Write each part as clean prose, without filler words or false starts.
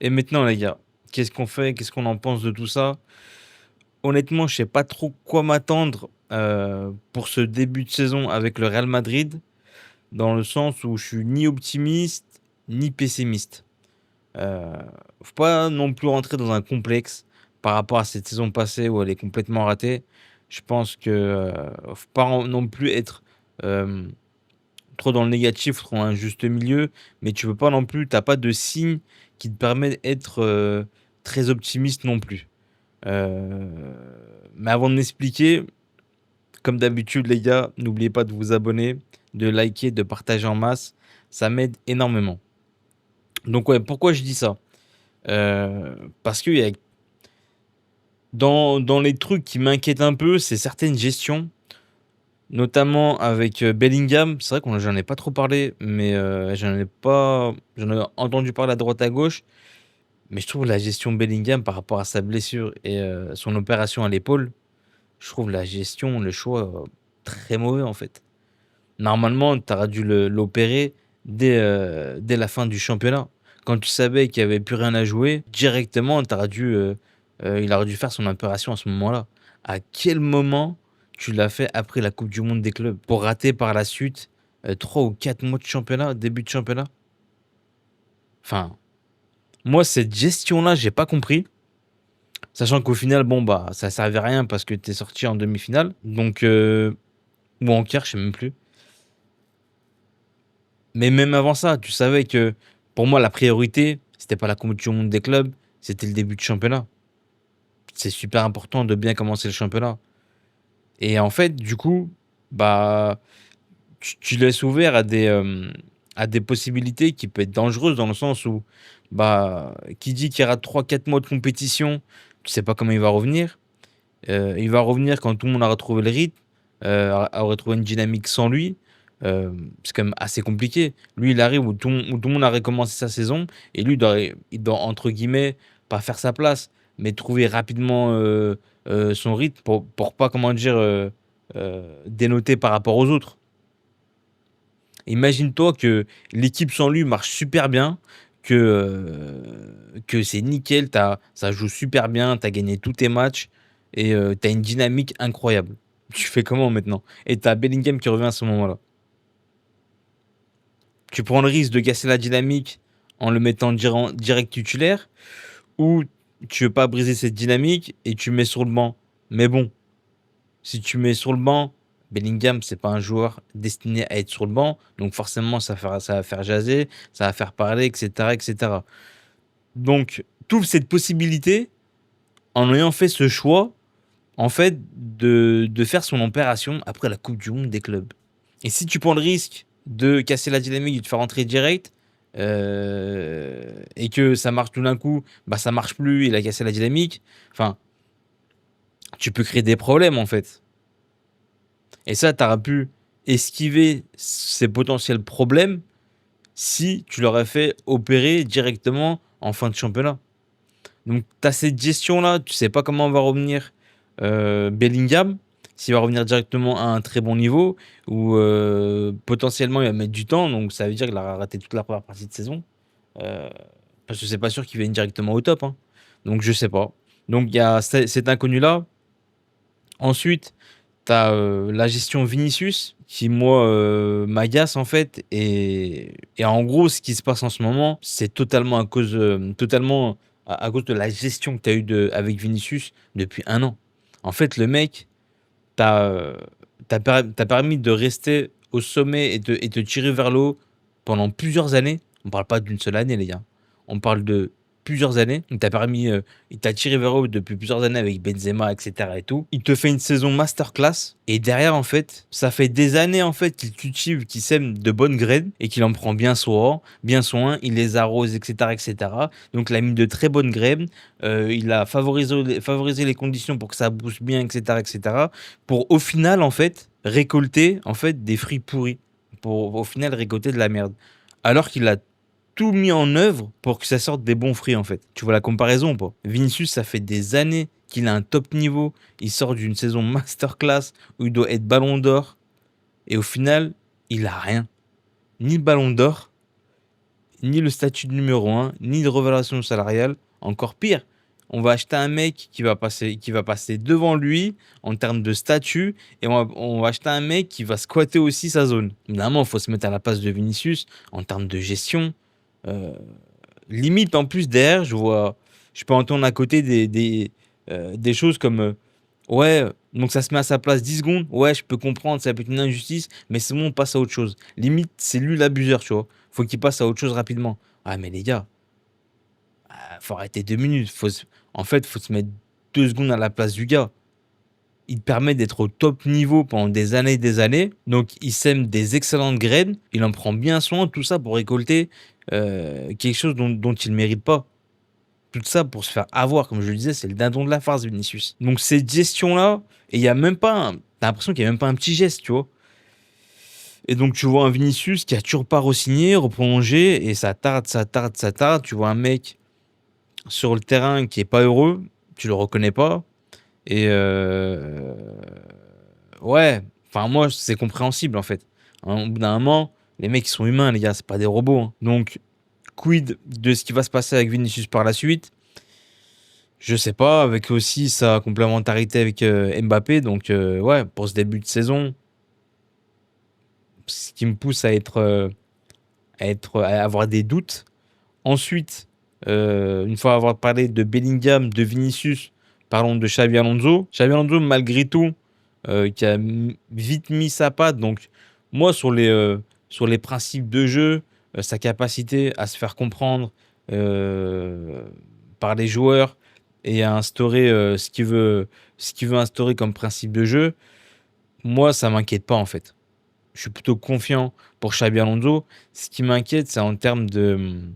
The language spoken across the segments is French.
Et maintenant, les gars, qu'est-ce qu'on fait? Qu'est-ce qu'on en pense de tout ça? Honnêtement, je sais pas trop quoi m'attendre pour ce début de saison avec le Real Madrid, dans le sens où je suis ni optimiste ni pessimiste. Euh, Faut pas non plus rentrer dans un complexe par rapport à cette saison passée où elle est complètement ratée. Je pense que faut pas non plus être euh, trop dans le négatif, trop dans un juste milieu, mais tu veux pas non plus, t'as pas de signe qui te permet d'être très optimiste non plus. Euh, mais avant de m'expliquer, comme d'habitude, les gars, n'oubliez pas de vous abonner, de liker, de partager en masse. Ça m'aide énormément. Donc, ouais, pourquoi je dis ça? Parce que dans les trucs qui m'inquiètent un peu, c'est certaines gestions, notamment avec Bellingham. C'est vrai qu'on j'en ai pas trop parlé, mais j'en ai entendu parler à droite à gauche. Mais je trouve la gestion Bellingham par rapport à sa blessure et son opération à l'épaule, je trouve la gestion, le choix très mauvais en fait. Normalement, tu aurais dû l'opérer dès la fin du championnat. Quand tu savais qu'il n'y avait plus rien à jouer, directement, il aurait dû faire son opération à ce moment-là. À quel moment tu l'as fait après la Coupe du Monde des clubs pour rater par la suite 3 ou 4 mois de championnat, début de championnat? Enfin, moi, cette gestion-là, j'ai pas compris. Sachant qu'au final, bon, bah, ça servait à rien parce que t'es sorti en demi-finale. Donc, ou en quart, je sais même plus. Mais même avant ça, tu savais que pour moi, la priorité, c'était pas la Coupe du Monde des clubs, c'était le début de championnat. C'est super important de bien commencer le championnat. Et en fait, du coup, bah, tu laisses ouvert à des possibilités qui peuvent être dangereuses dans le sens où, bah, qui dit qu'il y aura 3 4 mois de compétition, tu sais pas comment il va revenir. Il va revenir quand tout le monde a retrouvé le rythme, a retrouvé une dynamique sans lui. C'est quand même assez compliqué. Lui, il arrive où tout le monde a recommencé sa saison et lui, il doit, entre guillemets, pas faire sa place, mais trouver rapidement son rythme pour pas, comment dire, dénoter par rapport aux autres. Imagine-toi que l'équipe sans lui marche super bien, que c'est nickel, ça joue super bien, tu as gagné tous tes matchs et tu as une dynamique incroyable. Tu fais comment maintenant? Et tu as Bellingham qui revient à ce moment-là. Tu prends le risque de casser la dynamique en le mettant direct titulaire ou tu veux pas briser cette dynamique et tu mets sur le banc. Mais bon, si tu mets sur le banc, Bellingham, c'est pas un joueur destiné à être sur le banc, donc forcément ça va faire jaser, ça va faire parler, etc., etc. Donc, tu ouvres cette possibilité en ayant fait ce choix, en fait, de faire son opération après la Coupe du Monde des clubs. Et si tu prends le risque de casser la dynamique, de te faire rentrer direct, et que ça marche tout d'un coup, bah ça marche plus, il a cassé la dynamique, enfin, tu peux créer des problèmes en fait. Et ça, tu aurais pu esquiver ces potentiels problèmes si tu l'aurais fait opérer directement en fin de championnat. Donc, tu as cette gestion-là, tu sais pas comment va revenir Bellingham, s'il va revenir directement à un très bon niveau, ou potentiellement il va mettre du temps, donc ça veut dire qu'il a raté toute la première partie de saison. Euh, Parce que c'est pas sûr qu'il vienne directement au top, hein. Donc, je sais pas. Donc, il y a cet inconnu-là. Ensuite, tu as la gestion Vinicius qui, moi, m'agace en fait. Et en gros, ce qui se passe en ce moment, c'est totalement à cause de la gestion que tu as eue avec Vinicius depuis un an. En fait, le mec, t'as permis de rester au sommet et de tirer vers le haut pendant plusieurs années. On parle pas d'une seule année, les gars. On parle de plusieurs années. Il t'a tiré vers le haut depuis plusieurs années avec Benzema, etc. et tout. Il te fait une saison masterclass. Et derrière, en fait, ça fait des années, en fait, qu'il cultive, qu'il sème de bonnes graines et qu'il en prend bien soin. Il les arrose, etc., etc. Donc, il a mis de très bonnes graines. Il a favorisé les conditions pour que ça pousse bien, etc., etc. Pour au final, en fait, récolter en fait des fruits pourris. Pour au final récolter de la merde. Alors qu'il a tout mis en œuvre pour que ça sorte des bons fruits, en fait. Tu vois la comparaison ou pas? Vinicius, ça fait des années qu'il a un top niveau. Il sort d'une saison masterclass où il doit être ballon d'or. Et au final, il a rien. Ni ballon d'or, ni le statut de numéro 1, ni de révélation salariale. Encore pire, on va acheter un mec qui va passer devant lui en termes de statut et on va acheter un mec qui va squatter aussi sa zone. Évidemment, il faut se mettre à la place de Vinicius en termes de gestion. Euh, Limite, en plus, derrière, je peux entendre à côté des choses comme ouais, donc ça se met à sa place 10 secondes. Ouais, je peux comprendre, ça peut être une injustice, mais c'est bon, on passe à autre chose. Limite, c'est lui l'abuseur, tu vois. Faut qu'il passe à autre chose rapidement. Ah, mais les gars, faut arrêter 2 minutes. En fait, faut se mettre 2 secondes à la place du gars. Il te permet d'être au top niveau pendant des années et des années. Donc, il sème des excellentes graines. Il en prend bien soin, tout ça pour récolter quelque chose dont il ne mérite pas. Tout ça pour se faire avoir, comme je le disais, c'est le dindon de la farce, Vinicius. Donc, cette gestion-là, et il y a même pas t'as l'impression qu'il n'y a même pas un petit geste, tu vois. Et donc, tu vois un Vinicius qui a toujours pas re-signé, reprolongé, et ça tarde, ça tarde, ça tarde. Tu vois un mec sur le terrain qui est pas heureux, tu le reconnais pas. Et ouais, enfin moi c'est compréhensible en fait. Au bout d'un moment, les mecs ils sont humains les gars, c'est pas des robots, hein. Donc quid de ce qui va se passer avec Vinicius par la suite? Je sais pas, avec aussi sa complémentarité avec Mbappé. Donc ouais, pour ce début de saison, ce qui me pousse à avoir des doutes. Ensuite, une fois avoir parlé de Bellingham, de Vinicius, parlons de Xabi Alonso. Xabi Alonso, malgré tout, qui a vite mis sa patte. Donc, moi, sur les principes de jeu, sa capacité à se faire comprendre euh, par les joueurs et à instaurer ce qu'il veut instaurer comme principe de jeu, moi, ça m'inquiète pas en fait. Je suis plutôt confiant pour Xabi Alonso. Ce qui m'inquiète, c'est en termes de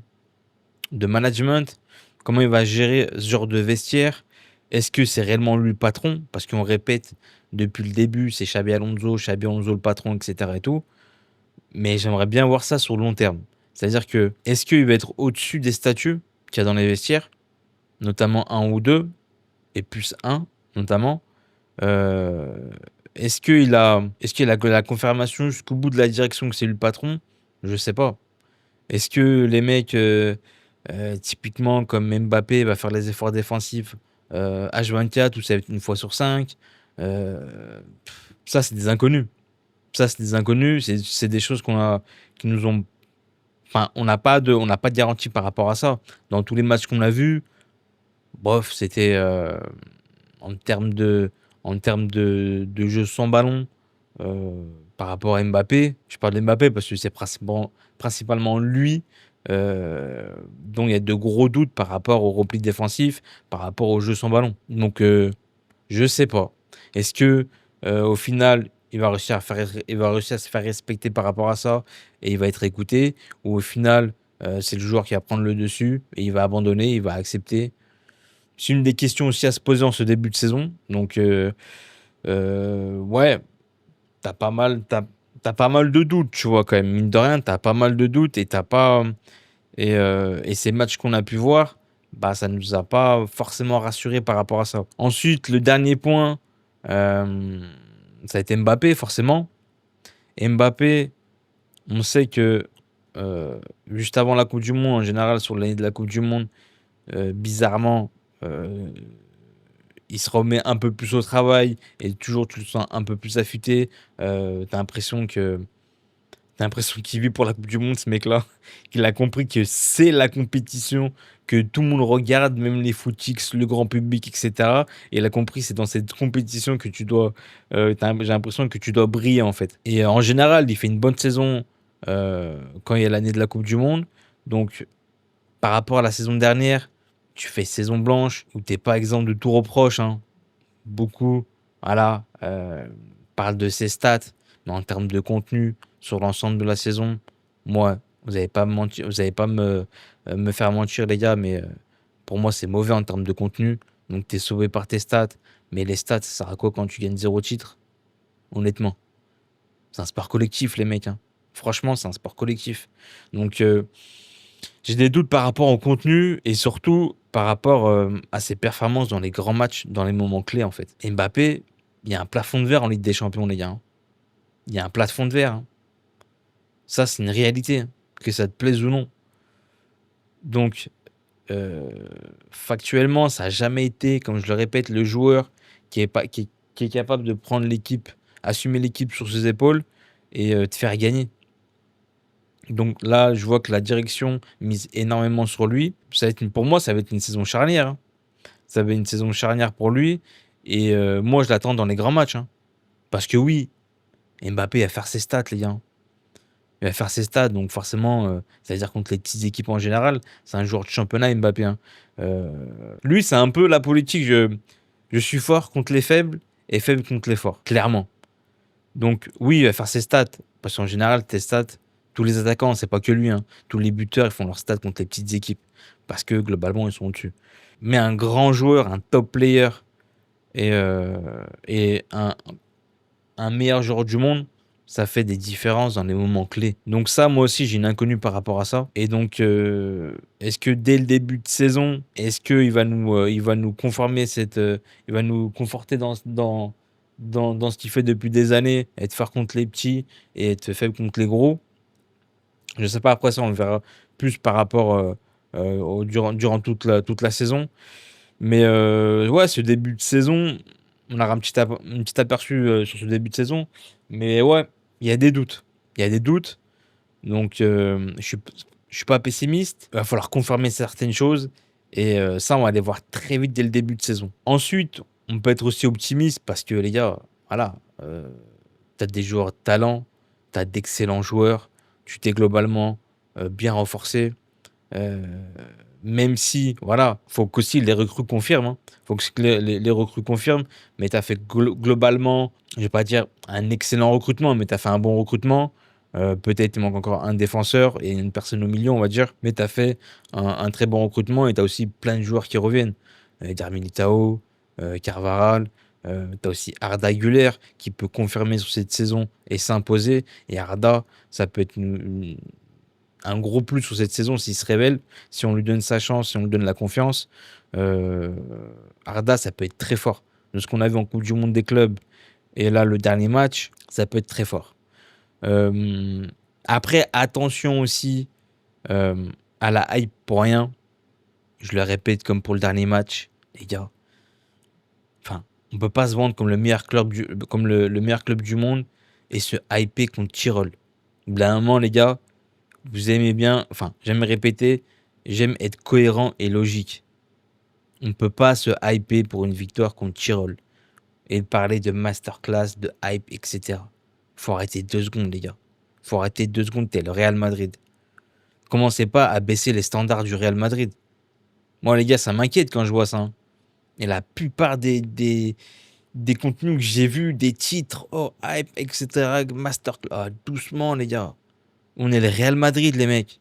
management, comment il va gérer ce genre de vestiaire. Est-ce que c'est réellement lui le patron? Parce qu'on répète depuis le début, c'est Xabi Alonso le patron, etc. et tout. Mais j'aimerais bien voir ça sur le long terme. C'est-à-dire que, est-ce qu'il va être au-dessus des statuts qu'il y a dans les vestiaires, notamment un ou deux, et plus un, notamment. Euh, est-ce qu'il a la confirmation jusqu'au bout de la direction que c'est lui le patron? Je sais pas. Est-ce que les mecs, typiquement comme Mbappé, va faire les efforts défensifs H24 ou ça va être une fois sur cinq? Ça, c'est des inconnus. Ça, c'est des inconnus. C'est des choses qui nous ont. Enfin, on n'a pas de garantie par rapport à ça. Dans tous les matchs qu'on a vus, bof, c'était en termes de jeu sans ballon euh, par rapport à Mbappé. Je parle d'Mbappé parce que c'est principalement lui dont il y a de gros doutes par rapport au repli défensif, par rapport au jeu sans ballon. Donc, je sais pas. Est-ce que au final, il va réussir à se faire respecter par rapport à ça et il va être écouté, ou au final, c'est le joueur qui va prendre le dessus et il va abandonner, il va accepter. C'est une des questions aussi à se poser en ce début de saison. Donc, ouais, t'as pas mal de doutes, tu vois, quand même. Mine de rien, t'as pas mal de doutes et t'as pas. Et ces matchs qu'on a pu voir, bah, ça nous a pas forcément rassurés par rapport à ça. Ensuite, le dernier point, euh, ça a été Mbappé, forcément. Et Mbappé, on sait que euh, juste avant la Coupe du Monde, en général, sur l'année de la Coupe du Monde, bizarrement, euh, il se remet un peu plus au travail et toujours tu le sens un peu plus affûté. T'as l'impression que T'as l'impression qu'il vit pour la Coupe du Monde, ce mec-là. Qu'il a compris que c'est la compétition, que tout le monde regarde, même les footix, le grand public, etc. Et il a compris que c'est dans cette compétition que tu dois. J'ai l'impression que tu dois briller, en fait. Et en général, il fait une bonne saison quand il y a l'année de la Coupe du Monde. Donc, par rapport à la saison dernière, tu fais saison blanche, où t'es pas exempt de tout reproche, hein. Beaucoup, voilà, parlent de ses stats, mais en termes de contenu sur l'ensemble de la saison, moi, vous n'allez pas me mentir, vous allez pas me faire mentir, les gars, mais pour moi, c'est mauvais en termes de contenu. Donc, tu es sauvé par tes stats, mais les stats, ça sert à quoi quand tu gagnes 0 titre? Honnêtement, c'est un sport collectif, les mecs, hein. Franchement, c'est un sport collectif. Donc, j'ai des doutes par rapport au contenu et surtout par rapport à ses performances dans les grands matchs, dans les moments clés en fait. Mbappé, il y a un plafond de verre en Ligue des Champions, les gars, hein. Il y a un plafond de verre, hein. Ça, c'est une réalité, hein. Que ça te plaise ou non. Donc, factuellement, ça a jamais été, comme je le répète, le joueur qui est capable de prendre l'équipe, assumer l'équipe sur ses épaules et te faire gagner. Donc là, je vois que la direction mise énormément sur lui. Pour moi, ça va être une saison charnière, hein. Ça va être une saison charnière pour lui et moi, je l'attends dans les grands matchs, hein. Parce que oui, Mbappé va faire ses stats, les gars. Il va faire ses stats, donc forcément, ça veut dire contre les petites équipes en général, c'est un joueur de championnat Mbappé, hein. Heu, Lui, c'est un peu la politique, je suis fort contre les faibles et faible contre les forts, clairement. Donc oui, il va faire ses stats, parce qu'en général, tes stats, tous les attaquants, c'est pas que lui, hein, tous les buteurs, ils font leurs stats contre les petites équipes, parce que globalement, ils sont au-dessus. Mais un grand joueur, un top player et un meilleur joueur du monde, ça fait des différences dans les moments clés. Donc ça, moi aussi, j'ai une inconnue par rapport à ça. Et donc, est-ce que dès le début de saison, est-ce qu'il va il va nous conformer il va nous conforter dans ce qu'il fait depuis des années, être fort contre les petits et être faible contre les gros? Je sais pas, après ça, on le verra plus par rapport durant toute la saison. Mais ouais, ce début de saison, on aura un petit aperçu sur ce début de saison. Mais ouais, il y a des doutes. Il y a des doutes. Donc, je suis pas pessimiste. Il va falloir confirmer certaines choses. Et ça, on va les voir très vite dès le début de saison. Ensuite, on peut être aussi optimiste parce que les gars, voilà, tu as des joueurs de talent, tu as d'excellents joueurs, tu t'es globalement bien renforcé. Heu, Même si, voilà, faut qu'aussi les recrues confirment, hein. Faut que les recrues confirment, mais tu as fait globalement, je vais pas dire un excellent recrutement, mais tu as fait un bon recrutement. Peut-être il manque encore un défenseur et une personne au milieu, on va dire, mais tu as fait un très bon recrutement et tu as aussi plein de joueurs qui reviennent. Eder Militao, Carvajal, tu as aussi Arda Güler qui peut confirmer sur cette saison et s'imposer et Arda, ça peut être un gros plus sur cette saison s'il se révèle, si on lui donne sa chance, si on lui donne la confiance. Euh, Arda, ça peut être très fort. De ce qu'on a vu en Coupe du Monde des clubs et là, le dernier match, ça peut être très fort. Euh, Après, attention aussi à la hype pour rien. Je le répète comme pour le dernier match, les gars. Enfin, on peut pas se vendre comme le meilleur club du monde et se hyper contre Tyrol. Au bout d'un moment, les gars, vous aimez bien, enfin, j'aime répéter, j'aime être cohérent et logique. On ne peut pas se hyper pour une victoire contre Tyrol et parler de masterclass, de hype, etc. Faut arrêter 2 secondes, les gars. Faut arrêter 2 secondes, t'es le Real Madrid. Commencez pas à baisser les standards du Real Madrid. Moi, les gars, ça m'inquiète quand je vois ça, hein. Et la plupart des contenus que j'ai vus, des titres, oh, hype, etc., masterclass, ah, doucement, les gars. On est le Real Madrid, les mecs.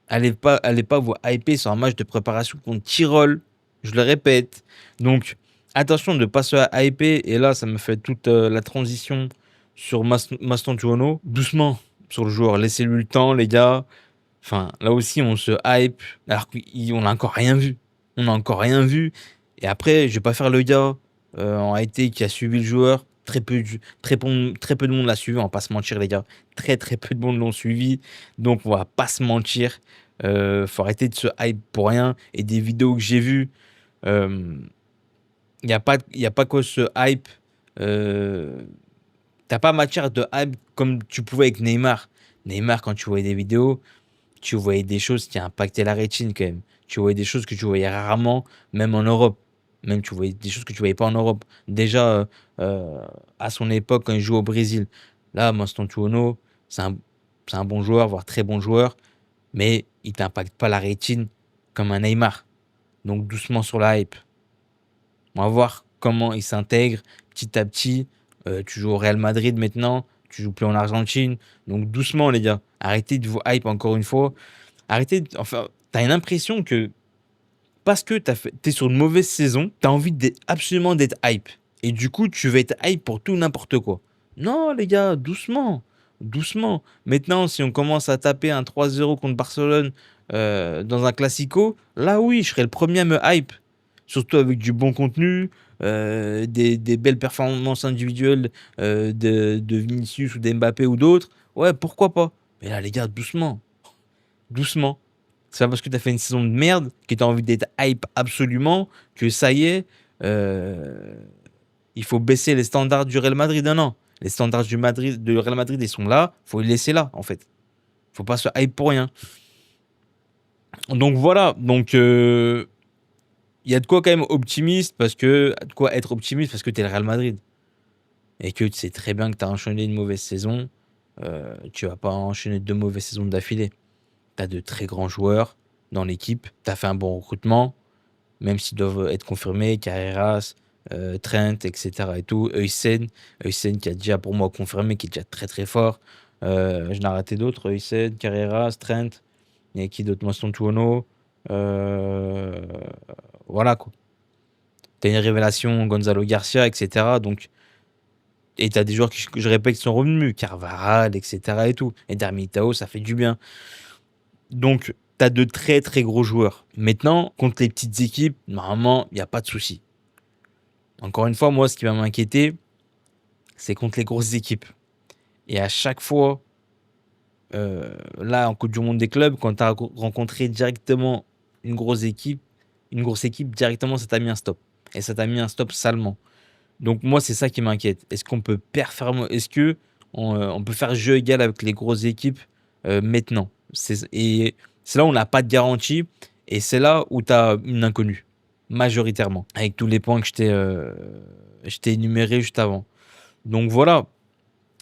Allez pas vous hyper sur un match de préparation contre Tyrol. Je le répète. Donc, attention de ne pas se hyper. Et là, ça me fait toute la transition sur Mastantuono. Doucement sur le joueur. Laissez-lui le temps, les gars. Enfin, là aussi, on se hype. Alors qu'on n'a encore rien vu. On n'a encore rien vu. Et après, je vais pas faire le gars en IT qui a suivi le joueur. Très peu de monde l'a suivi, on va pas se mentir, les gars. Très peu de monde l'ont suivi. Donc, on va pas se mentir. Faut arrêter de se hype pour rien. Et des vidéos que j'ai vues, il y a pas quoi se hype. Euh, T'as pas matière de hype comme tu pouvais avec Neymar. Neymar, quand tu voyais des vidéos, tu voyais des choses qui impactaient la rétine quand même. Tu voyais des choses que tu voyais rarement, même en Europe. Même tu voyais des choses que tu voyais pas en Europe. Déjà, à son époque, quand il jouait au Brésil, là, Mastantuono, c'est un bon joueur, voire très bon joueur, mais il t'impacte pas la rétine comme un Neymar. Donc doucement sur la hype. On va voir comment il s'intègre petit à petit. Tu joues au Real Madrid maintenant, tu joues plus en Argentine. Donc doucement les gars, arrêtez de vous hype encore une fois. Enfin, t'as une impression que parce que t'es sur une mauvaise saison, t'as envie absolument d'être hype. Et du coup, tu vas être hype pour tout n'importe quoi. Non les gars, doucement. Doucement. Maintenant, si on commence à taper un 3-0 contre Barcelone dans un classico, là oui, je serais le premier à me hype. Surtout avec du bon contenu, des belles performances individuelles de Vinicius ou d'Mbappé ou d'autres. Ouais, pourquoi pas. Mais là, les gars, doucement. Doucement. C'est pas parce que tu as fait une saison de merde que tu as envie d'être hype absolument que ça y est, il faut baisser les standards du Real Madrid. Non, non. Les standards du Real Madrid, ils sont là. Faut les laisser là, en fait. Faut pas se hype pour rien. Donc voilà. Donc il y a de quoi quand même optimiste parce que de quoi être optimiste parce que t'es le Real Madrid et que tu sais très bien que t'as enchaîné une mauvaise saison. Tu vas pas enchaîner 2 mauvaises saisons d'affilée. T'as de très grands joueurs dans l'équipe. T'as fait un bon recrutement, même s'ils doivent être confirmés. Carreras, Trent, etc. et tout. Heusen qui a déjà pour moi confirmé, qui est déjà très très fort. Je n'ai raté d'autres. Heusen, Carreras, Trent. Il y a qui d'autre? Masson Tuono. Euh, voilà quoi. T'as une révélation, Gonzalo Garcia, etc. Donc, et t'as des joueurs qui, je répète, qui sont revenus. Carvajal, etc. et tout. Et Darmitao, ça fait du bien. Donc, t'as de très très gros joueurs. Maintenant, contre les petites équipes, normalement, il n'y a pas de souci. Encore une fois, moi, ce qui va m'inquiéter, c'est contre les grosses équipes. Et à chaque fois, là, en Coupe du Monde des clubs, quand tu as rencontré directement une grosse équipe, directement, ça t'a mis un stop. Et ça t'a mis un stop salement. Donc moi, c'est ça qui m'inquiète. Est-ce qu'on peut performer? Est-ce que on peut faire jeu égal avec les grosses équipes maintenant? Et c'est là où on n'a pas de garantie. Et c'est là où tu as une inconnue, majoritairement, avec tous les points que je t'ai énumérés juste avant. Donc voilà.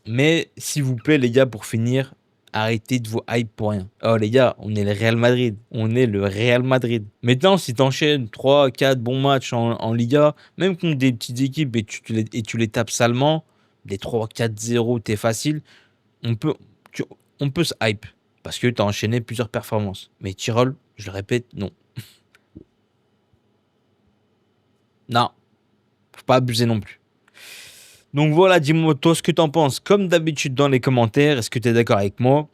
Mais s'il vous plaît, les gars, pour finir, arrêtez de vous hype pour rien. Oh les gars, on est le Real Madrid. On est le Real Madrid. Maintenant, si t'enchaînes 3, 4 bons matchs en Liga, même contre des petites équipes et tu les tapes salement, des 3, 4, 0, t'es facile, on peut, on peut se hype. Parce que t'as enchaîné plusieurs performances. Mais Tyrol, je le répète, non. Non. Faut pas abuser non plus. Donc voilà, dis-moi toi ce que t'en penses. Comme d'habitude dans les commentaires, est-ce que tu es d'accord avec moi?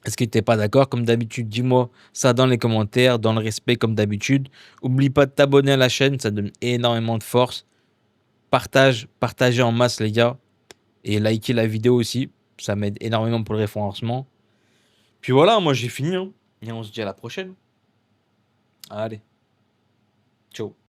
Est-ce que t'es pas d'accord? Comme d'habitude, dis-moi ça dans les commentaires, dans le respect comme d'habitude. Oublie pas de t'abonner à la chaîne, ça donne énormément de force. Partagez en masse les gars. Et likez la vidéo aussi, ça m'aide énormément pour le référencement. Puis voilà, moi j'ai fini, hein. Et on se dit à la prochaine. Allez, ciao.